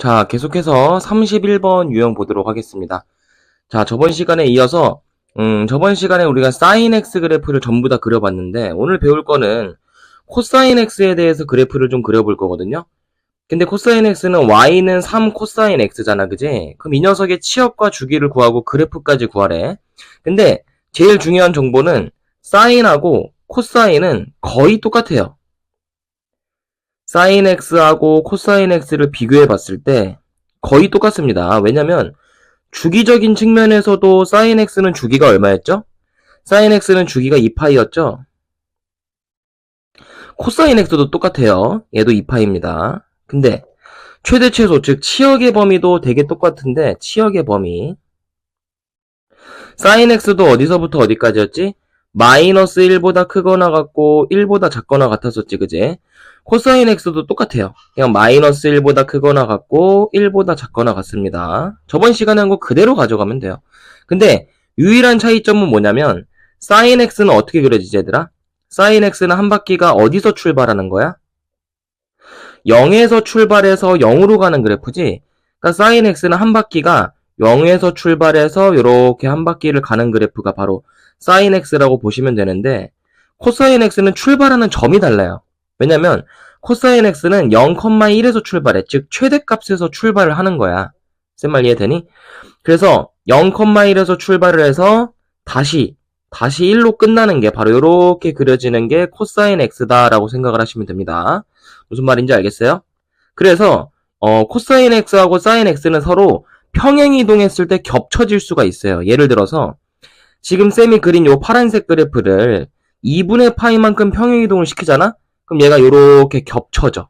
자, 계속해서 31번 유형 보도록 하겠습니다. 자, 저번 시간에 이어서, 저번 시간에 우리가 사인 X 그래프를 전부 다 그려봤는데, 오늘 배울 거는 코사인 X에 대해서 그래프를 좀 그려볼 거거든요. 근데 코사인 X는 Y는 3 코사인 X잖아, 그지? 그럼 이 녀석의 치역과 주기를 구하고 그래프까지 구하래. 근데 제일 중요한 정보는 사인하고 코사인은 거의 똑같아요. 사인 X하고 코사인 X를 비교해 봤을 때 거의 똑같습니다. 왜냐면 주기적인 측면에서도 사인 X는 주기가 얼마였죠? 사인 X는 주기가 2파이였죠? 코사인 X도 똑같아요. 얘도 2파이입니다. 근데 최대 최소, 즉 치역의 범위도 되게 똑같은데 치역의 범위 사인 X도 어디서부터 어디까지였지? 마이너스 1보다 크거나 같고 1보다 작거나 같았었지, 그제? 코사인 X도 똑같아요. 그냥 마이너스 1보다 크거나 같고 1보다 작거나 같습니다. 저번 시간에 한 거 그대로 가져가면 돼요. 근데 유일한 차이점은 뭐냐면 사인 X는 어떻게 그려지지, 얘들아? 사인 X는 한 바퀴가 어디서 출발하는 거야? 0에서 출발해서 0으로 가는 그래프지? 그러니까 사인 X는 한 바퀴가 0에서 출발해서 이렇게 한 바퀴를 가는 그래프가 바로 사인 X라고 보시면 되는데 코사인 X는 출발하는 점이 달라요. 왜냐면 코사인 X는 0,1에서 출발해. 즉 최대값에서 출발을 하는 거야. 쓴 말 이해되니? 그래서 0,1에서 출발을 해서 다시 1로 끝나는 게 바로 이렇게 그려지는 게 코사인 X다라고 생각을 하시면 됩니다. 무슨 말인지 알겠어요? 그래서 코사인 X하고 사인 X는 서로 평행이동했을 때 겹쳐질 수가 있어요. 예를 들어서 지금 쌤이 그린 요 파란색 그래프를 2분의 파이만큼 평행이동을 시키잖아? 그럼 얘가 요렇게 겹쳐져.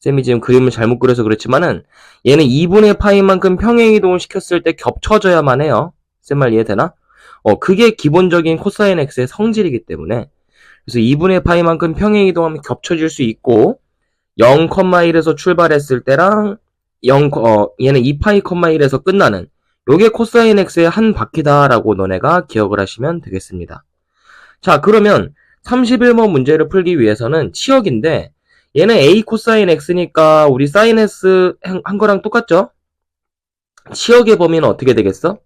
쌤이 지금 그림을 잘못 그려서 그렇지만은 얘는 2분의 파이만큼 평행이동을 시켰을 때 겹쳐져야만 해요. 쌤 말 이해되나? 그게 기본적인 코사인 X의 성질이기 때문에 그래서 2분의 파이만큼 평행이동하면 겹쳐질 수 있고 0,1에서 출발했을 때랑 얘는 2파이, 1에서 끝나는 요게 코사인 X의 한 바퀴다라고 너네가 기억을 하시면 되겠습니다. 자, 그러면 31번 문제를 풀기 위해서는 치역인데 얘는 A 코사인 X니까 우리 사인 S 한 거랑 똑같죠? 치역의 범위는 어떻게 되겠어?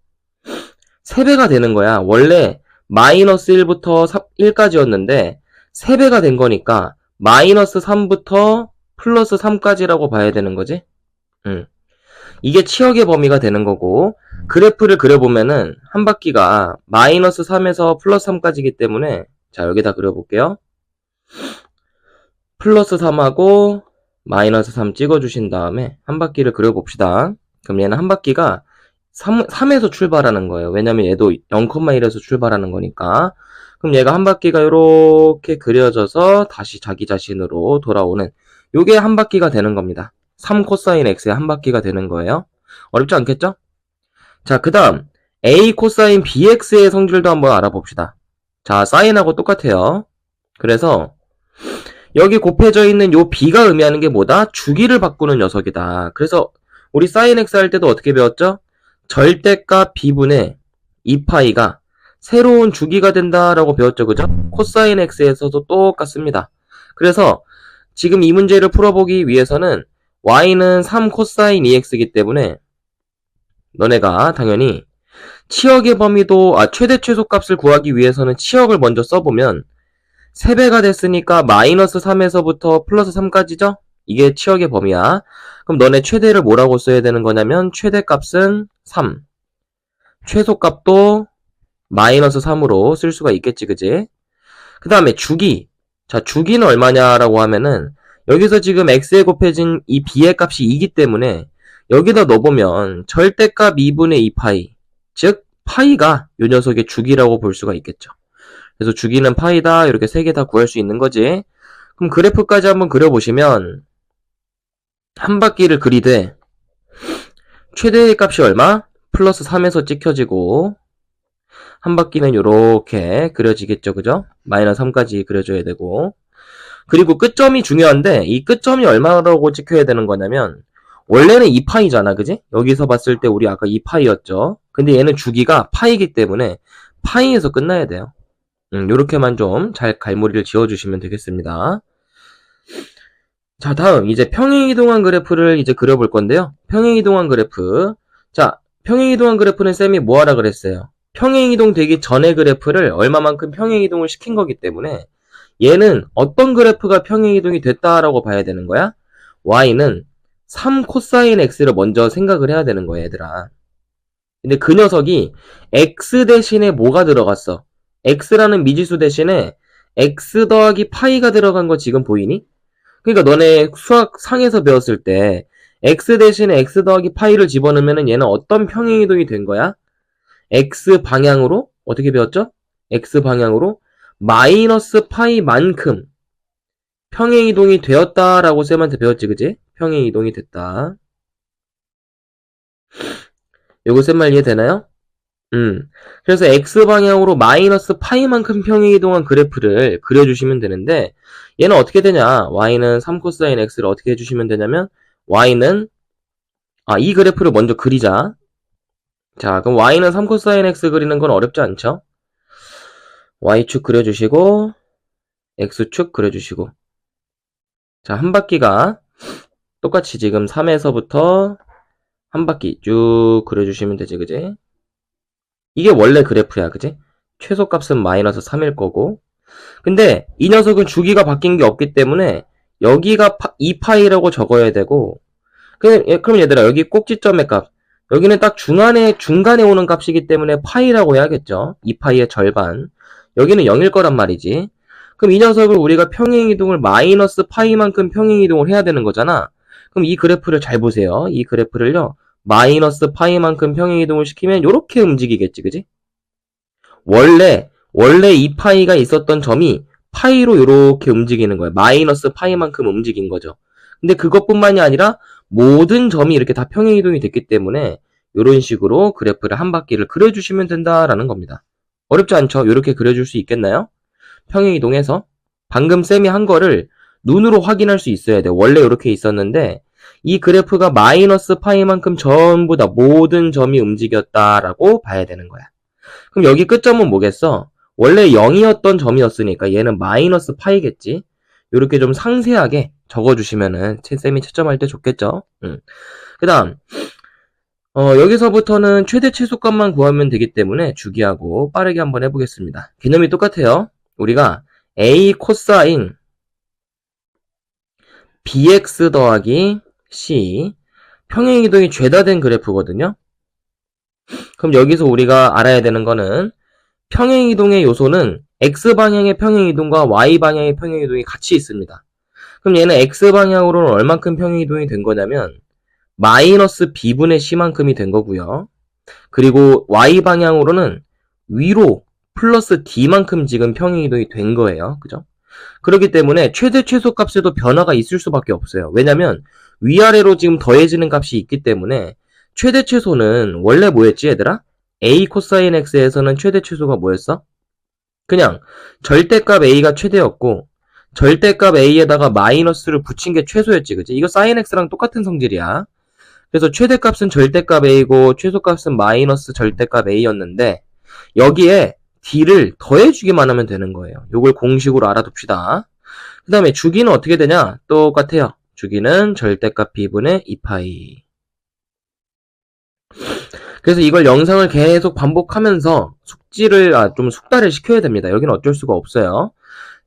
3배가 되는 거야. 원래 마이너스 1부터 1까지였는데 3배가 된 거니까 마이너스 3부터 플러스 3까지라고 봐야 되는 거지? 이게 치역의 범위가 되는 거고 그래프를 그려보면은 한 바퀴가 마이너스 3에서 플러스 3까지이기 때문에 자 여기다 그려볼게요. 플러스 3하고 마이너스 3 찍어주신 다음에 한 바퀴를 그려봅시다. 그럼 얘는 한 바퀴가 3에서 출발하는 거예요. 왜냐면 얘도 0,1에서 출발하는 거니까. 그럼 얘가 한 바퀴가 이렇게 그려져서 다시 자기 자신으로 돌아오는 요게 한 바퀴가 되는 겁니다. 3 코사인 X의 한 바퀴가 되는 거예요. 어렵지 않겠죠? 자, 그 다음 A 코사인 BX의 성질도 한번 알아봅시다. 자, 사인하고 똑같아요. 그래서 여기 곱해져 있는 요 B가 의미하는 게 뭐다? 주기를 바꾸는 녀석이다. 그래서 우리 사인 X 할 때도 어떻게 배웠죠? 절대값 B분의 2파이가 새로운 주기가 된다라고 배웠죠, 그죠? 코사인 X에서도 똑같습니다. 그래서 지금 이 문제를 풀어보기 위해서는 Y는 3 코사인 2X이기 때문에 너네가 당연히 치역의 범위도 최대 최소값을 구하기 위해서는 치역을 먼저 써보면 3배가 됐으니까 마이너스 3에서부터 플러스 3까지죠? 이게 치역의 범위야. 그럼 너네 최대를 뭐라고 써야 되는 거냐면 최대값은 3 최소값도 마이너스 3으로 쓸 수가 있겠지, 그지? 그 다음에 주기. 자, 주기는 얼마냐라고 하면은 여기서 지금 x에 곱해진 이 b의 값이 2기 때문에 여기다 넣어보면 절대값 2분의 2파이 즉 파이가 이 녀석의 주기라고 볼 수가 있겠죠. 그래서 주기는 파이다 이렇게 3개 다 구할 수 있는 거지. 그럼 그래프까지 한번 그려보시면 한 바퀴를 그리되 최대의 값이 얼마? 플러스 3에서 찍혀지고 한 바퀴는 이렇게 그려지겠죠, 그죠? 마이너스 3까지 그려줘야 되고 그리고 끝점이 중요한데 이 끝점이 얼마라고 찍혀야 되는 거냐면 원래는 2파이잖아, 그지? 여기서 봤을 때 우리 아까 2파이였죠. 근데 얘는 주기가 파이기 때문에 파이에서 끝나야 돼요. 요렇게만 좀 잘 갈무리를 지어주시면 되겠습니다. 자, 다음 이제 평행이동한 그래프를 이제 그려볼 건데요. 평행이동한 그래프. 자, 평행이동한 그래프는 쌤이 뭐 하라 그랬어요? 평행이동 되기 전의 그래프를 얼마만큼 평행이동을 시킨 거기 때문에 얘는 어떤 그래프가 평행이동이 됐다라고 봐야 되는 거야? y는 3 코사인 x를 먼저 생각을 해야 되는 거야, 얘들아. 근데 그 녀석이 x 대신에 뭐가 들어갔어? x라는 미지수 대신에 x 더하기 파이가 들어간 거 지금 보이니? 그러니까 너네 수학 상에서 배웠을 때 x 대신에 x 더하기 파이를 집어넣으면 얘는 어떤 평행이동이 된 거야? x 방향으로 어떻게 배웠죠? x 방향으로 마이너스 파이만큼 평행이동이 되었다라고 쌤한테 배웠지, 그지? 평행이동이 됐다. 요거 쌤 말 이해되나요? 그래서 x 방향으로 마이너스 파이만큼 평행이동한 그래프를 그려주시면 되는데 얘는 어떻게 되냐? y는 3코사인 x를 어떻게 해주시면 되냐면 y는 이 그래프를 먼저 그리자. 자, 그럼 y는 3코사인 x 그리는 건 어렵지 않죠? y축 그려주시고 x축 그려주시고 자, 한 바퀴가 똑같이 지금 3에서부터 한 바퀴 쭉 그려주시면 되지, 그지? 이게 원래 그래프야, 그지? 최소값은 마이너스 3일 거고 근데 이 녀석은 주기가 바뀐 게 없기 때문에 여기가 2파이라고 적어야 되고 그럼 얘들아 여기 꼭지점의 값 여기는 딱 중간에 오는 값이기 때문에 파이라고 해야겠죠. 2파이의 절반 여기는 0일 거란 말이지. 그럼 이 녀석을 우리가 평행이동을 마이너스 파이만큼 평행이동을 해야 되는 거잖아. 그럼 이 그래프를 잘 보세요. 이 그래프를요 마이너스 파이만큼 평행이동을 시키면 이렇게 움직이겠지, 그지? 원래 2파이가 있었던 점이 파이로 이렇게 움직이는 거예요. 마이너스 파이만큼 움직인 거죠. 근데 그것뿐만이 아니라 모든 점이 이렇게 다 평행이동이 됐기 때문에 이런 식으로 그래프를 한 바퀴를 그려주시면 된다라는 겁니다. 어렵지 않죠? 이렇게 그려줄 수 있겠나요? 평행이동해서 방금 쌤이 한 거를 눈으로 확인할 수 있어야 돼. 원래 이렇게 있었는데 이 그래프가 마이너스 파이만큼 전부 다 모든 점이 움직였다라고 봐야 되는 거야. 그럼 여기 끝점은 뭐겠어? 원래 0이었던 점이었으니까 얘는 마이너스 파이겠지? 이렇게 좀 상세하게 적어주시면은 쌤이 채점할 때 좋겠죠? 그 다음 여기서부터는 최대 최소값만 구하면 되기 때문에 주기하고 빠르게 한번 해보겠습니다. 개념이 똑같아요. 우리가 a 코사인 bx 더하기 c 평행이동이 죄다 된 그래프거든요. 그럼 여기서 우리가 알아야 되는 거는 평행이동의 요소는 x방향의 평행이동과 y방향의 평행이동이 같이 있습니다. 그럼 얘는 x방향으로는 얼만큼 평행이동이 된 거냐면 마이너스 b분의 c만큼이 된 거고요. 그리고 y방향으로는 위로 플러스 d만큼 지금 평행이동이 된 거예요. 그죠? 그렇기 때문에 최대 최소값에도 변화가 있을 수밖에 없어요. 왜냐면 위아래로 지금 더해지는 값이 있기 때문에 최대 최소는 원래 뭐였지 얘들아? a 코사인 x에서는 최대 최소가 뭐였어? 그냥 절대값 a가 최대였고 절대값 a에다가 마이너스를 붙인 게 최소였지, 그치? 이거 sin x랑 똑같은 성질이야. 그래서 최대값은 절대값 a고 최소값은 마이너스 절대값 a였는데 여기에 d를 더해주기만 하면 되는 거예요. 요걸 공식으로 알아둡시다. 그 다음에 주기는 어떻게 되냐? 똑같아요. 주기는 절대값 b분의 2파이. 그래서 이걸 영상을 계속 반복하면서 좀 숙달을 시켜야 됩니다. 여기는 어쩔 수가 없어요.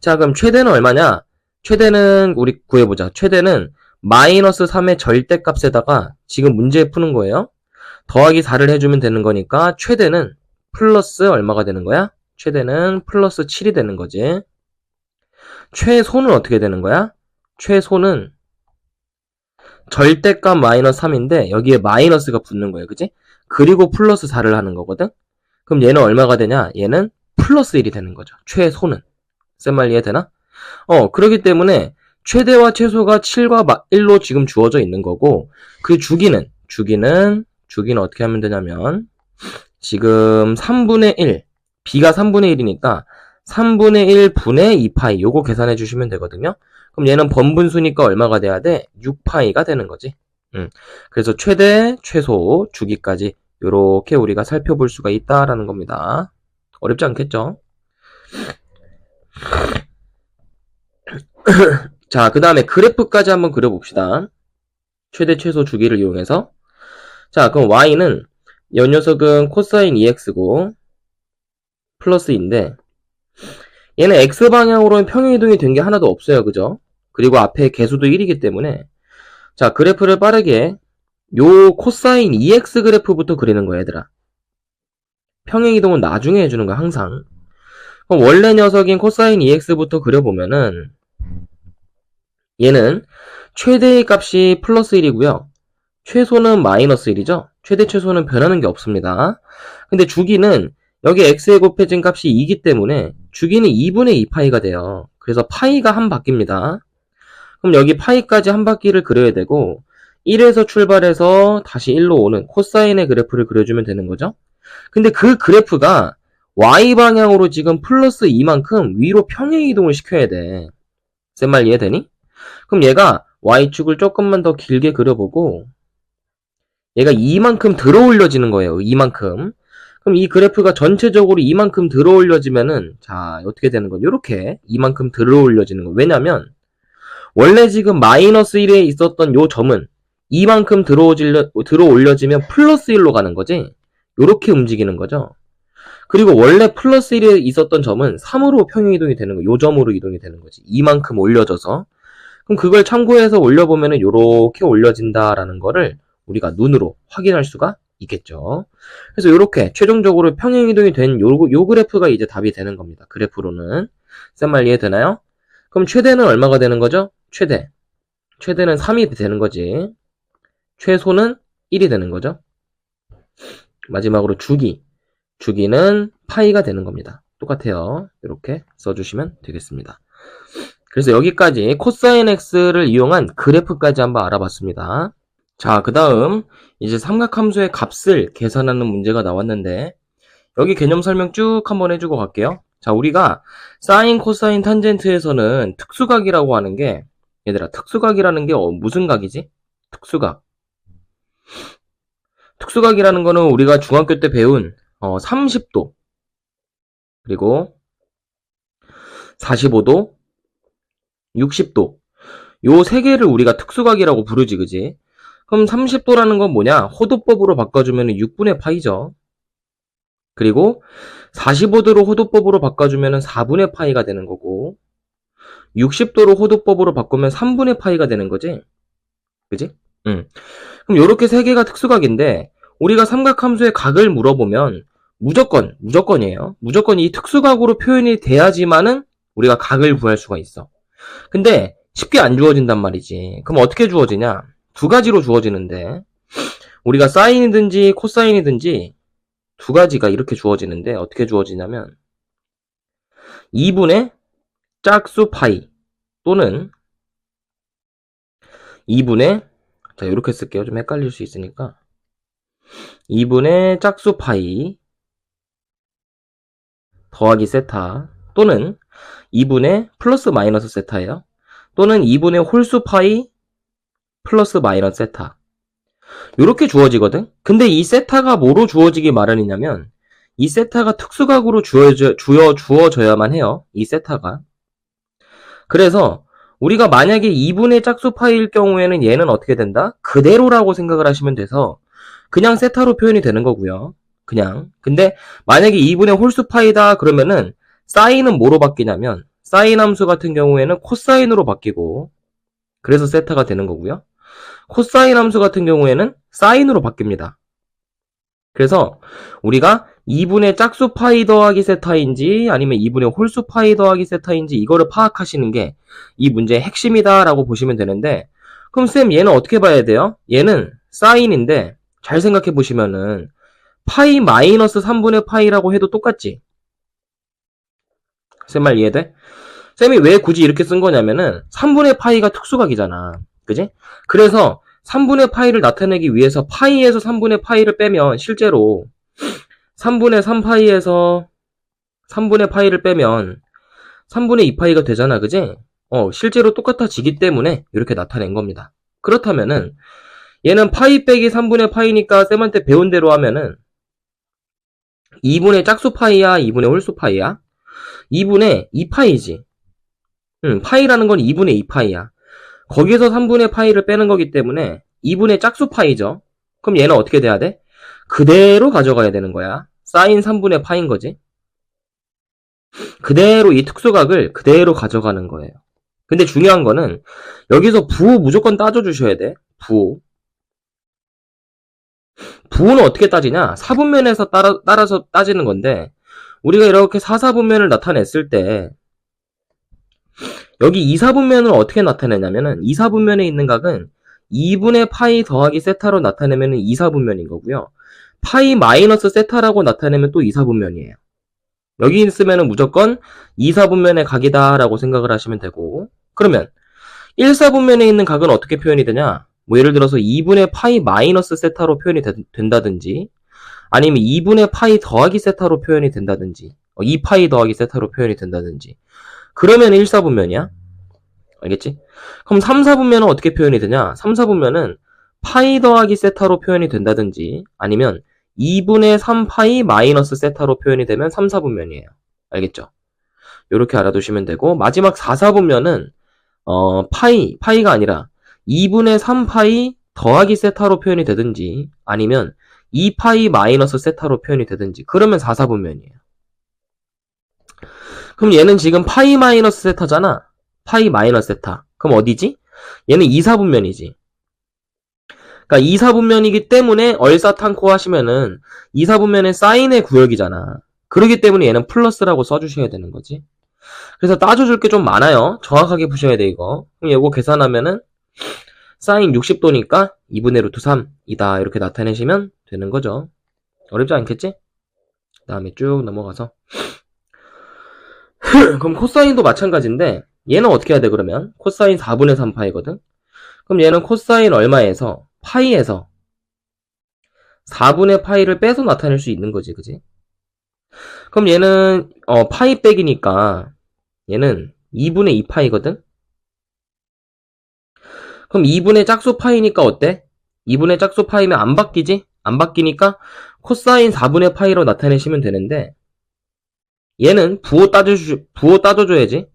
자, 그럼 최대는 얼마냐? 최대는 우리 구해보자. 최대는 마이너스 3의 절대값에다가 지금 문제 푸는 거예요. 더하기 4를 해주면 되는 거니까 최대는 플러스 얼마가 되는 거야? 최대는 플러스 7이 되는 거지. 최소는 어떻게 되는 거야? 최소는 절대값 마이너스 3인데 여기에 마이너스가 붙는 거예요. 그치? 그리고 플러스 4를 하는 거거든? 그럼 얘는 얼마가 되냐? 얘는 플러스 1이 되는 거죠. 최소는. 쌤 말 이해되나? 그렇기 때문에 최대와 최소가 7과 1로 지금 주어져 있는 거고 그 주기는 어떻게 하면 되냐면 지금 3분의 1 b가 3분의 1이니까 3분의 1 분의 2파이 요거 계산해 주시면 되거든요. 그럼 얘는 번분수니까 얼마가 돼야 돼? 6파이가 되는 거지. 그래서 최대, 최소, 주기까지 요렇게 우리가 살펴볼 수가 있다라는 겁니다. 어렵지 않겠죠? 자, 그 다음에 그래프까지 한번 그려봅시다. 최대 최소 주기를 이용해서. 자, 그럼 y는 이 녀석은 코사인 2x고 플러스인데 얘는 x방향으로는 평행이동이 된 게 하나도 없어요. 그죠? 그리고 앞에 개수도 1이기 때문에 자, 그래프를 빠르게 요 코사인 2x 그래프부터 그리는 거야, 얘들아. 평행이동은 나중에 해주는 거야, 항상. 그럼 원래 녀석인 코사인 2x부터 그려보면은 얘는 최대의 값이 플러스 1이고요. 최소는 마이너스 1이죠. 최대 최소는 변하는 게 없습니다. 근데 주기는 여기 x에 곱해진 값이 2이기 때문에 주기는 2분의 2파이가 돼요. 그래서 파이가 한 바퀴입니다. 그럼 여기 파이까지 한 바퀴를 그려야 되고 1에서 출발해서 다시 1로 오는 코사인의 그래프를 그려주면 되는 거죠. 근데 그 그래프가 y방향으로 지금 플러스 2만큼 위로 평행이동을 시켜야 돼. 쌤 말 이해되니? 그럼 얘가 y축을 조금만 더 길게 그려보고 얘가 이만큼 들어 올려지는 거예요. 이만큼. 그럼 이 그래프가 전체적으로 이만큼 들어 올려지면은 자 어떻게 되는 거죠? 이렇게 이만큼 들어 올려지는 거예요. 왜냐면 원래 지금 마이너스 1에 있었던 요 점은 이만큼 들어 올려지면 플러스 1로 가는 거지. 이렇게 움직이는 거죠. 그리고 원래 플러스 1에 있었던 점은 3으로 평행이동이 되는 거예요. 요 점으로 이동이 되는 거지. 이만큼 올려져서. 그럼 그걸 참고해서 올려보면은 요렇게 올려진다라는 거를 우리가 눈으로 확인할 수가 있겠죠. 그래서 이렇게 최종적으로 평행이동이 된 요 그래프가 이제 답이 되는 겁니다. 그래프로는. 쌤 말 이해되나요? 그럼 최대는 얼마가 되는 거죠? 최대는 3이 되는 거지. 최소는 1이 되는 거죠. 마지막으로 주기는 파이가 되는 겁니다. 똑같아요. 이렇게 써주시면 되겠습니다. 그래서 여기까지 코사인 x를 이용한 그래프까지 한번 알아봤습니다. 자, 그 다음 이제 삼각함수의 값을 계산하는 문제가 나왔는데 여기 개념 설명 쭉 한번 해주고 갈게요. 자, 우리가 사인, 코사인, 탄젠트에서는 특수각이라고 하는 게 얘들아 특수각이라는 게 무슨 각이지? 특수각이라는 거는 우리가 중학교 때 배운 30도 그리고 45도 60도 요 세 개를 우리가 특수각이라고 부르지, 그지? 그럼 30도라는 건 뭐냐? 호도법으로 바꿔주면 6분의 파이죠. 그리고 45도로 호도법으로 바꿔주면 4분의 파이가 되는 거고 60도로 호도법으로 바꾸면 3분의 파이가 되는 거지? 그지? 그럼 요렇게 세 개가 특수각인데 우리가 삼각함수의 각을 물어보면 무조건이에요. 무조건 이 특수각으로 표현이 돼야지만은 우리가 각을 구할 수가 있어. 근데 쉽게 안 주어진단 말이지. 그럼 어떻게 주어지냐? 두 가지로 주어지는데 우리가 사인이든지 코사인이든지 두 가지가 이렇게 주어지는데 어떻게 주어지냐면 2분의 짝수 파이 또는 2분의 자 이렇게 쓸게요. 좀 헷갈릴 수 있으니까 2분의 짝수 파이 더하기 세타 또는 2분의 플러스 마이너스 세타예요. 또는 2분의 홀수 파이 플러스 마이너스 세타 이렇게 주어지거든. 근데 이 세타가 뭐로 주어지기 마련이냐면 이 세타가 특수각으로 주어져야만 해요. 이 세타가. 그래서 우리가 만약에 2분의 짝수 파이일 경우에는 얘는 어떻게 된다? 그대로라고 생각을 하시면 돼서 그냥 세타로 표현이 되는 거고요. 그냥. 근데 만약에 2분의 홀수 파이다 그러면은 사인은 뭐로 바뀌냐면 사인 함수 같은 경우에는 코사인으로 바뀌고 그래서 세타가 되는 거고요. 코사인 함수 같은 경우에는 사인으로 바뀝니다. 그래서 우리가 2분의 짝수 파이 더하기 세타인지 아니면 2분의 홀수 파이 더하기 세타인지 이거를 파악하시는 게 이 문제의 핵심이다 라고 보시면 되는데 그럼 쌤 얘는 어떻게 봐야 돼요? 얘는 사인인데 잘 생각해 보시면은 파이 마이너스 3분의 파이라고 해도 똑같지? 쌤 말 이해돼? 쌤이 왜 굳이 이렇게 쓴 거냐면은 3분의 파이가 특수각이잖아. 그지? 그래서 3분의 파이를 나타내기 위해서 파이에서 3분의 파이를 빼면 실제로 3분의 3파이에서 3분의 파이를 빼면 3분의 2파이가 되잖아. 그지? 실제로 똑같아지기 때문에 이렇게 나타낸 겁니다. 그렇다면은 얘는 파이 빼기 3분의 파이니까 쌤한테 배운 대로 하면은 2분의 짝수 파이야? 2분의 홀수 파이야? 2분의 2파이지. 파이라는 건 2분의 2파이야. 거기서 3분의 파이를 빼는 거기 때문에 2분의 짝수 파이죠. 그럼 얘는 어떻게 돼야 돼? 그대로 가져가야 되는 거야. 사인 3분의 파인 거지. 그대로 이 특수각을 그대로 가져가는 거예요. 근데 중요한 거는 여기서 부호 무조건 따져주셔야 돼. 부호. 부호는 어떻게 따지냐? 사분면에서 따라서 따지는 건데 우리가 이렇게 4사분면을 나타냈을 때 여기 2사분면을 어떻게 나타내냐면은 2사분면에 있는 각은 2분의 파이 더하기 세타로 나타내면 2사분면인 거고요. 파이 마이너스 세타라고 나타내면 또 2사분면이에요. 여기 있으면 무조건 2사분면의 각이다 라고 생각을 하시면 되고, 그러면 1사분면에 있는 각은 어떻게 표현이 되냐? 뭐 예를 들어서 2분의 파이 마이너스 세타로 표현이 된다든지 아니면 2분의 파이 더하기 세타로 표현이 된다든지 2파이 더하기 세타로 표현이 된다든지 그러면 1사분면이야. 알겠지? 그럼 3사분면은 어떻게 표현이 되냐? 3사분면은 파이 더하기 세타로 표현이 된다든지 아니면 2분의 3파이 마이너스 세타로 표현이 되면 3사분면이에요. 알겠죠? 이렇게 알아두시면 되고 마지막 4사분면은 파이가 아니라 2분의 3파이 더하기 세타로 표현이 되든지 아니면 2파이 마이너스 세타로 표현이 되든지 그러면 4사분면이에요. 그럼 얘는 지금 파이 마이너스 세타잖아. 파이 마이너스 세타. 그럼 어디지? 얘는 2사분면이지. 그러니까 2사분면이기 때문에 얼사탄코 하시면은 2사분면의 사인의 구역이잖아. 그렇기 때문에 얘는 플러스라고 써주셔야 되는 거지. 그래서 따져줄 게 좀 많아요. 정확하게 푸셔야 돼 이거. 그럼 이거 계산하면은 사인 60도니까 2분의 루트 3이다 이렇게 나타내시면 되는 거죠. 어렵지 않겠지? 그 다음에 쭉 넘어가서 그럼 코사인도 마찬가지인데 얘는 어떻게 해야 돼 그러면? 코사인 4분의 3파이거든? 그럼 얘는 코사인 얼마에서 파이에서 4분의 파이를 빼서 나타낼 수 있는 거지, 그지? 그럼 얘는 파이 빼기니까 얘는 2분의 2파이거든? 그럼 2분의 짝수 파이니까 어때? 2분의 짝수 파이면 안 바뀌지? 안 바뀌니까 코사인 4분의 파이로 나타내시면 되는데 얘는 부호 따져줘야지.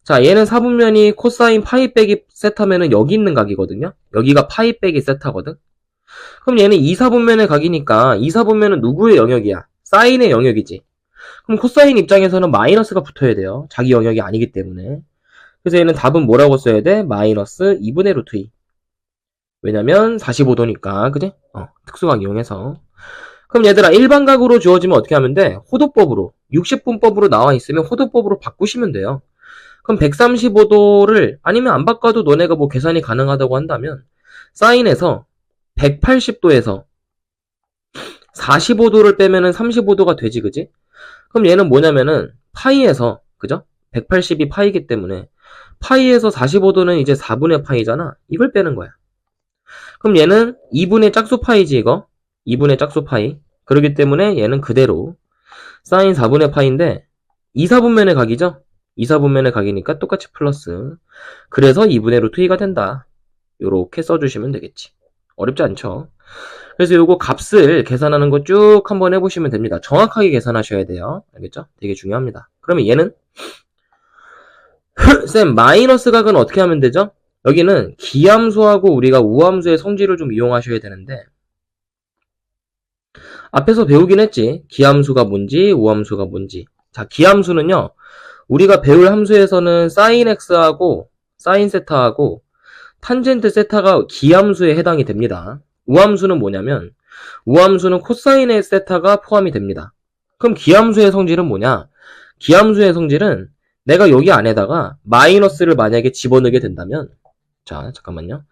자, 얘는 사분면이 코사인 파이 빼기 세타면은 여기 있는 각이거든요? 여기가 파이 빼기 세타거든? 그럼 얘는 2사분면의 각이니까 2사분면은 누구의 영역이야? 사인의 영역이지. 그럼 코사인 입장에서는 마이너스가 붙어야 돼요. 자기 영역이 아니기 때문에. 그래서 얘는 답은 뭐라고 써야 돼? 마이너스 2분의 루트 2. 왜냐면 45도니까, 그지? 특수각 이용해서. 그럼 얘들아, 일반각으로 주어지면 어떻게 하면 돼? 호도법으로, 60분법으로 나와 있으면 호도법으로 바꾸시면 돼요. 그럼 135도를, 아니면 안 바꿔도 너네가 뭐 계산이 가능하다고 한다면, 사인에서 180도에서 45도를 빼면은 35도가 되지, 그지? 그럼 얘는 뭐냐면은, 파이에서, 그죠? 180이 파이기 때문에, 파이에서 45도는 이제 4분의 파이잖아. 이걸 빼는 거야. 그럼 얘는 2분의 짝수 파이지, 이거? 2분의 짝수 파이. 그렇기 때문에 얘는 그대로 사인 4분의 파이인데 2사분면의 각이죠? 2사분면의 각이니까 똑같이 플러스. 그래서 2분의 루트 2가 된다. 요렇게 써주시면 되겠지. 어렵지 않죠? 그래서 요거 값을 계산하는 거 쭉 한번 해보시면 됩니다. 정확하게 계산하셔야 돼요. 알겠죠? 되게 중요합니다. 그러면 얘는 쌤, 마이너스 각은 어떻게 하면 되죠? 여기는 기함수하고 우리가 우함수의 성질을 좀 이용하셔야 되는데 앞에서 배우긴 했지. 기함수가 뭔지 우함수가 뭔지. 자, 기함수는요. 우리가 배울 함수에서는 사인 x하고 사인 세타하고 탄젠트 세타가 기함수에 해당이 됩니다. 우함수는 뭐냐면 우함수는 코사인의 세타가 포함이 됩니다. 그럼 기함수의 성질은 뭐냐? 기함수의 성질은 내가 여기 안에다가 마이너스를 만약에 집어넣게 된다면 자, 잠깐만요.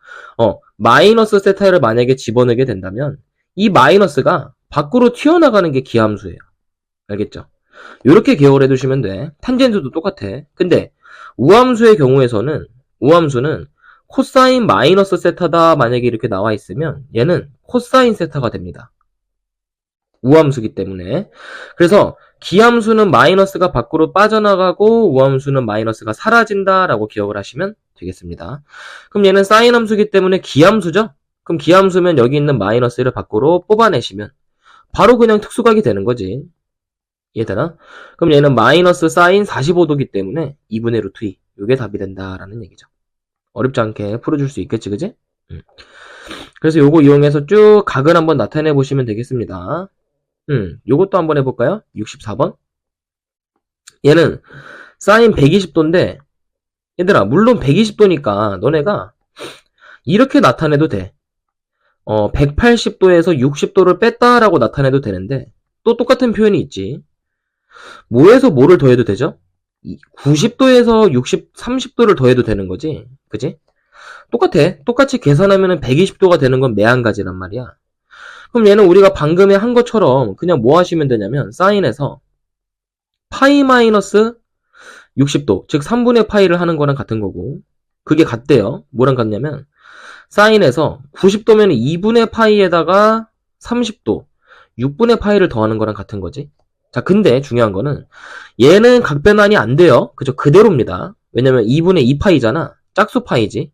마이너스 세타를 만약에 집어넣게 된다면 이 마이너스가 밖으로 튀어나가는 게 기함수예요. 알겠죠? 이렇게 기억을 해두시면 돼. 탄젠트도 똑같아. 근데 우함수의 경우에서는 우함수는 코사인 마이너스 세타다 만약에 이렇게 나와 있으면 얘는 코사인 세타가 됩니다. 우함수기 때문에. 그래서 기함수는 마이너스가 밖으로 빠져나가고 우함수는 마이너스가 사라진다라고 기억을 하시면 되겠습니다. 그럼 얘는 사인 함수기 때문에 기함수죠? 그럼 기함수면 여기 있는 마이너스를 밖으로 뽑아내시면 바로 그냥 특수각이 되는 거지. 이해되나? 그럼 얘는 마이너스 사인 45도기 때문에 2분의 루트 2 요게 답이 된다라는 얘기죠. 어렵지 않게 풀어줄 수 있겠지, 그지? 그래서 요거 이용해서 쭉 각을 한번 나타내 보시면 되겠습니다. 요것도 한번 해볼까요? 64번. 얘는 사인 120도인데, 얘들아, 물론 120도니까 너네가 이렇게 나타내도 돼. 180도에서 60도를 뺐다라고 나타내도 되는데, 또 똑같은 표현이 있지. 뭐에서 뭐를 더해도 되죠? 90도에서 30도를 더해도 되는 거지. 그지? 똑같아. 똑같이 계산하면 120도가 되는 건 매한가지란 말이야. 그럼 얘는 우리가 방금에 한 것처럼 그냥 뭐 하시면 되냐면 사인에서 파이 마이너스 60도, 즉 3분의 파이를 하는 거랑 같은 거고, 그게 같대요. 뭐랑 같냐면 사인에서 90도면 2분의 파이에다가 30도, 6분의 파이를 더하는 거랑 같은 거지. 자, 근데 중요한 거는 얘는 각변환이 안 돼요. 그죠? 그대로입니다. 왜냐면 2분의 2파이잖아. 짝수 파이지.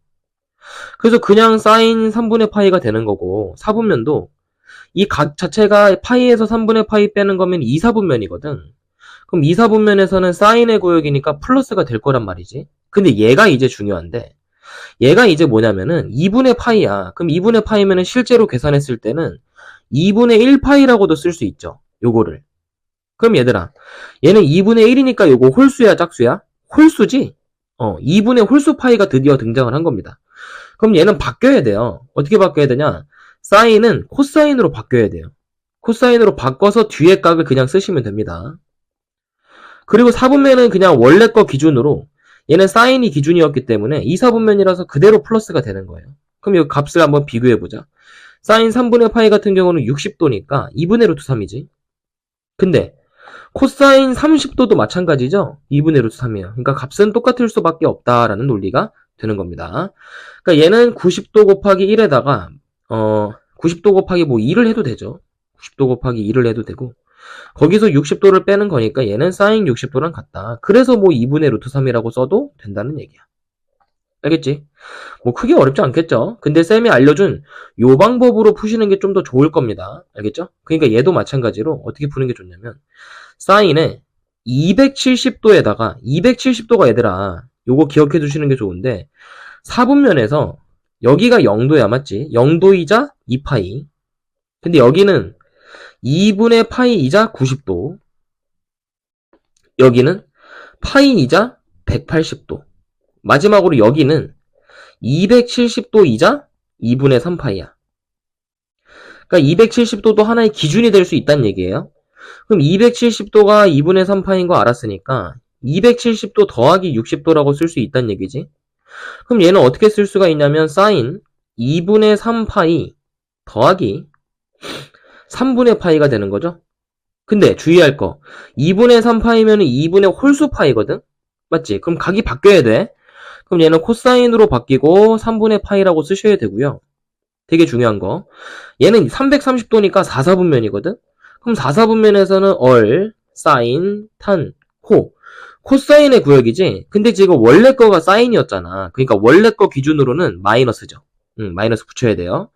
그래서 그냥 사인 3분의 파이가 되는 거고, 4분면도 이 각 자체가 파이에서 3분의 파이 빼는 거면 2, 4분면이거든. 그럼 2, 4분면에서는 사인의 구역이니까 플러스가 될 거란 말이지. 근데 얘가 이제 중요한데, 얘가 이제 뭐냐면은 2분의 파이야. 그럼 2분의 파이면은 실제로 계산했을 때는 2분의 1파이라고도 쓸 수 있죠. 요거를. 그럼 얘들아, 얘는 2분의 1이니까 요거 홀수야, 짝수야? 홀수지? 2분의 홀수 파이가 드디어 등장을 한 겁니다. 그럼 얘는 바뀌어야 돼요. 어떻게 바뀌어야 되냐? 사인은 코사인으로 바뀌어야 돼요. 코사인으로 바꿔서 뒤에 값을 그냥 쓰시면 됩니다. 그리고 4분면은 그냥 원래 거 기준으로 얘는 사인이 기준이었기 때문에 2, 4분면이라서 그대로 플러스가 되는 거예요. 그럼 이 값을 한번 비교해보자. 사인 3분의 파이 같은 경우는 60도니까 2분의 루트 3이지. 근데 코사인 30도도 마찬가지죠. 2분의 루트 3이에요. 그러니까 값은 똑같을 수밖에 없다라는 논리가 되는 겁니다. 그러니까 얘는 90도 곱하기 1에다가 90도 곱하기 뭐 2를 해도 되죠. 90도 곱하기 2를 해도 되고 거기서 60도를 빼는 거니까 얘는 사인 60도랑 같다. 그래서 뭐 2분의 루트 3이라고 써도 된다는 얘기야. 알겠지? 뭐 크게 어렵지 않겠죠? 근데 쌤이 알려준 요 방법으로 푸시는 게 좀 더 좋을 겁니다. 알겠죠? 그러니까 얘도 마찬가지로 어떻게 푸는 게 좋냐면 사인에 270도에다가 270도가 얘들아 요거 기억해 두시는 게 좋은데 4분면에서 여기가 0도야 맞지? 0도이자 2파이. 근데 여기는 2분의 파이이자 90도. 여기는 파이이자 180도. 마지막으로 여기는 270도이자 2분의 3파이야. 그러니까 270도도 하나의 기준이 될 수 있다는 얘기예요. 그럼 270도가 2분의 3파인 거 알았으니까 270도 더하기 60도라고 쓸 수 있다는 얘기지. 그럼 얘는 어떻게 쓸 수가 있냐면 사인 2분의 3파이 더하기 3분의 파이가 되는 거죠. 근데 주의할 거 2분의 3파이면 2분의 홀수 파이거든. 맞지? 그럼 각이 바뀌어야 돼. 그럼 얘는 코사인으로 바뀌고 3분의 파이라고 쓰셔야 되고요. 되게 중요한 거 얘는 330도니까 4, 4분면이거든. 그럼 4, 4분면에서는 얼, 사인, 탄, 코사인의 구역이지. 근데 지금 원래 거가 사인이었잖아. 그러니까 원래 거 기준으로는 마이너스죠. 마이너스 붙여야 돼요.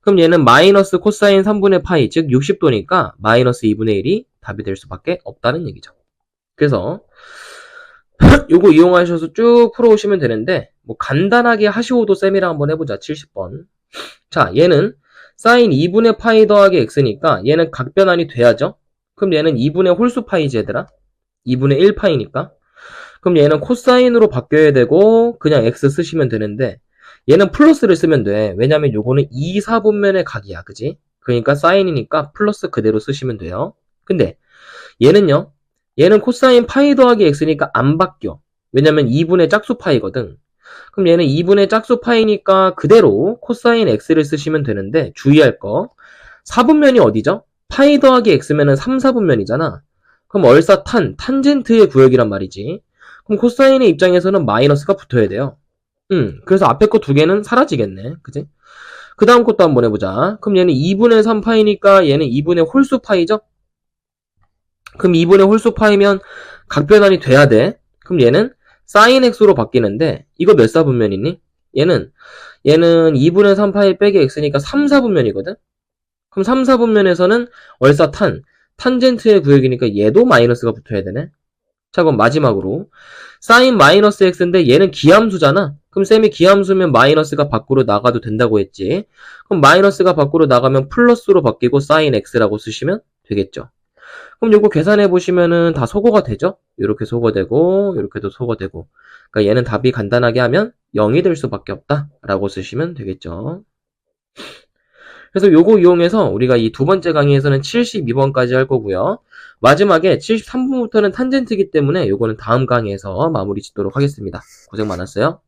그럼 얘는 마이너스 코사인 3분의 파이, 즉 60도니까 마이너스 2분의 1이 답이 될 수밖에 없다는 얘기죠. 그래서 요거 이용하셔서 쭉 풀어오시면 되는데 뭐 간단하게 하시오도 쌤이랑 한번 해보자. 70번. 자, 얘는 사인 2분의 파이 더하기 x니까 얘는 각변환이 돼야죠. 그럼 얘는 2분의 홀수 파이지 얘들아. 2분의 1파이니까. 그럼 얘는 코사인으로 바뀌어야 되고 그냥 x 쓰시면 되는데 얘는 플러스를 쓰면 돼. 왜냐면 요거는 2, 4분면의 각이야. 그지? 그러니까 사인이니까 플러스 그대로 쓰시면 돼요. 근데 얘는요. 얘는 코사인 파이 더하기 x니까 안 바뀌어. 왜냐면 2분의 짝수 파이거든. 그럼 얘는 2분의 짝수 파이니까 그대로 코사인 x를 쓰시면 되는데 주의할 거 4분면이 어디죠? 파이 더하기 x면은 3, 4분면이잖아. 그럼 얼싸 탄젠트의 구역이란 말이지. 그럼 코사인의 입장에서는 마이너스가 붙어야 돼요. 그래서 앞에 거 두 개는 사라지겠네. 그지? 그 다음 것도 한번 해보자. 그럼 얘는 2분의 3파이니까 얘는 2분의 홀수 파이죠? 그럼 2분의 홀수 파이면 각변환이 돼야 돼. 그럼 얘는 사인 x로 바뀌는데 이거 몇 사분면이니? 얘는 2분의 3파이 빼기 x니까 3, 4분면이거든? 그럼 3, 4분면에서는 얼싸 탄젠트의 구역이니까 얘도 마이너스가 붙어야 되네. 자, 그럼 마지막으로 sin 마이너스 x인데 얘는 기함수잖아. 그럼 쌤이 기함수면 마이너스가 밖으로 나가도 된다고 했지. 그럼 마이너스가 밖으로 나가면 플러스로 바뀌고 sin x라고 쓰시면 되겠죠. 그럼 요거 계산해 보시면은 다 소거가 되죠? 이렇게 소거되고 이렇게도 소거되고. 그러니까 얘는 답이 간단하게 하면 0이 될 수밖에 없다라고 쓰시면 되겠죠. 그래서 요거 이용해서 우리가 이 두 번째 강의에서는 72번까지 할 거고요. 마지막에 73번부터는 탄젠트이기 때문에 요거는 다음 강의에서 마무리 짓도록 하겠습니다. 고생 많았어요.